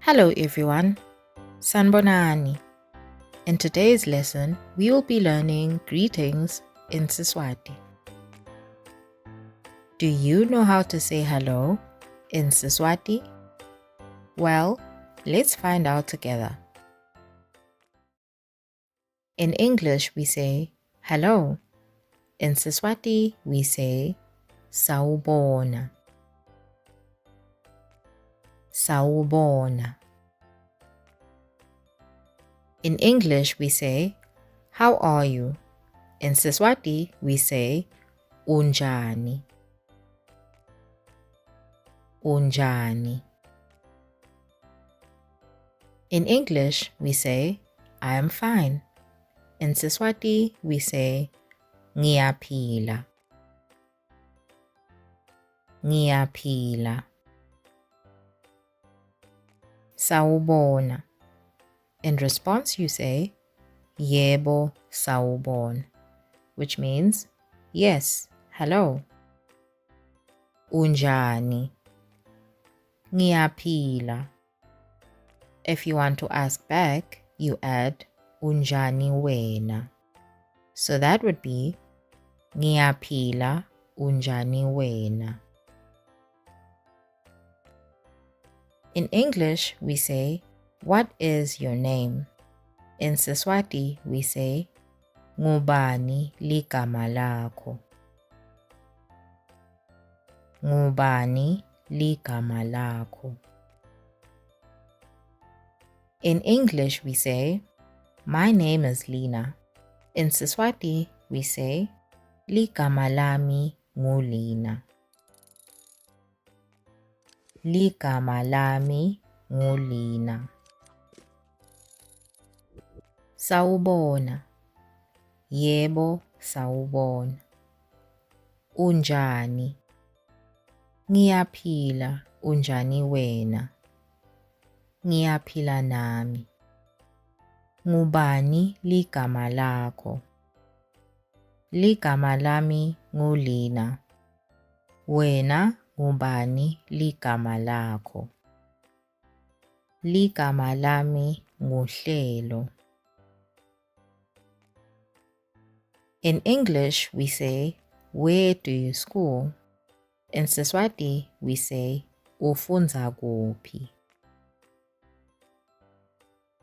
Hello everyone, Sanbonani. In today's lesson, we will be learning greetings in Siswati. Do you know how to say hello in Siswati? Well, let's find out together. In English, we say hello. In Siswati, we say sawubona. Sawubona. In English, we say, how are you? In Siswati, we say, unjani. Unjani. In English, we say, I am fine. In Siswati, we say, ngiyaphila. Ngiyaphila. Sawubona. In response, you say, yebo sawubona, which means, yes, hello. Unjani. Ngiyaphila. If you want to ask back, you add unjani wena. So that would be ngiyaphila unjani wena. In English, we say, what is your name? In Siswati, we say, ngubani ligama lakho. Ngubani ligama lakho. In English, we say, my name is Lina. In Siswati, we say, ligama lami ngulina. Ligama lami ngulina. Sawubona. Yebo sawubona. Unjani. Ngiyaphila unjani wena. Ngiyaphila nami. Ngubani ligama lakho. Ligama lami ngulina. Wena ngubani ligama lakho. Ligama lami nguhlelo. In English, we say, where do you school? In Siswati, we say, ufundza kuphi.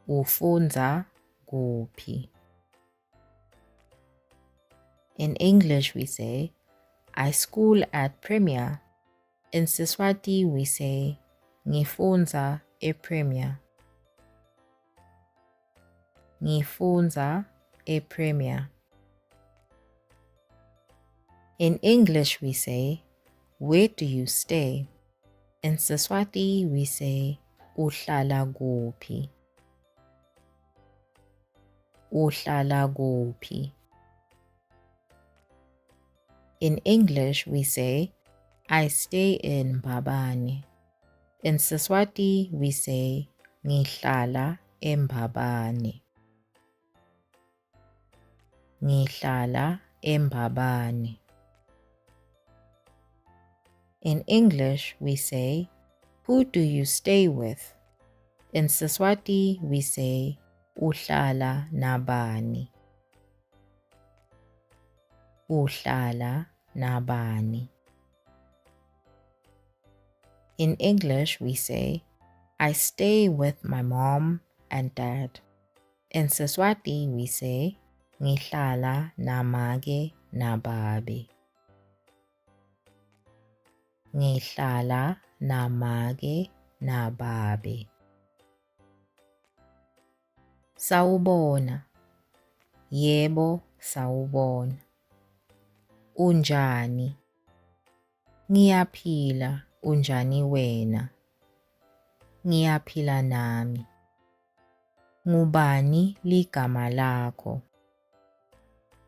Ufundza kuphi. In English, we say, I school at Premier. In Siswati, we say, ngifundza ePremier. Ngifundza ePremier. In English, we say, where do you stay? In Siswati, we say, uhlala kuphi. Uhlala kuphi. In English, we say, I stay in Mbabane. In Siswati, we say, ngihlala eMbabane. Ngihlala eMbabane. In English, we say, who do you stay with? In Siswati, we say, uhlala nabani. Uhlala nabani. In English, we say, I stay with my mom and dad. In Siswati, we say, ngihlala namake nababe. Ngihlala namake nababe. Sawubona. Yebo sawubona. Unjani. Ngiyaphila unjani wena. Ngiyaphila nami. Ngubani ligama lakho.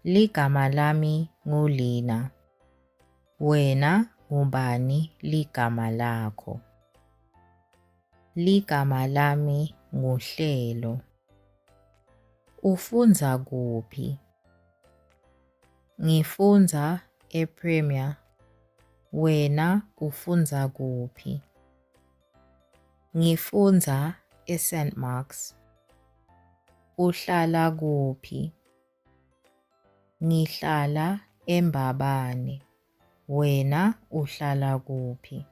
Ligama lami ngulina. Wena ngubani ligama lakho. Ligama lami nguhlelo. Ufundza kuphi? Ngifundza ePremier. Wena ufundza kuphi? Ngifundza i-St. Marks. Uhlala kuphi? Ngihlala eMbabane. Wena uhlala kuphi?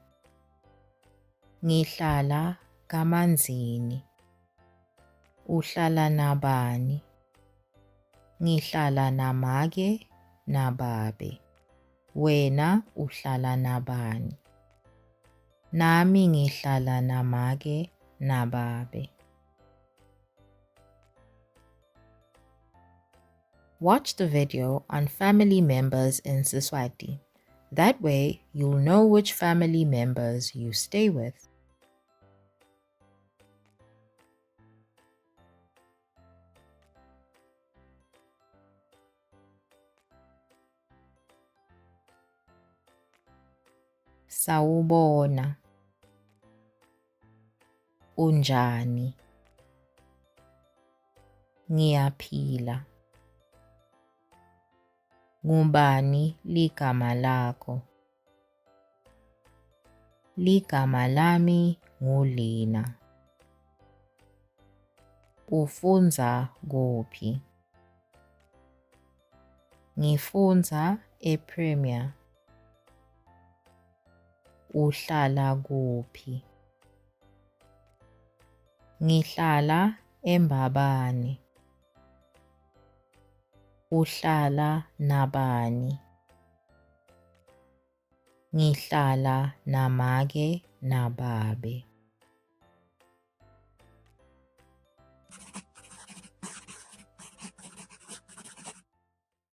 Ngihlala Kamanzini. Uhlala nabani? Ngihlala namake nababe. Wena uhlala nabani? Nami ngihlala namake nababe. Watch the video on family members in Siswati. That way, you'll know which family members you stay with. Sawubona. Unjani? Ngiyaphila. Ngubani ligama lakho? Ligama lami nguLina. Ufundza kuphi? Ngifundza ePremier. Uhlala kuphi? Ngihlala eMbabane. Uhlala nabani? Ngihlala namake nababe.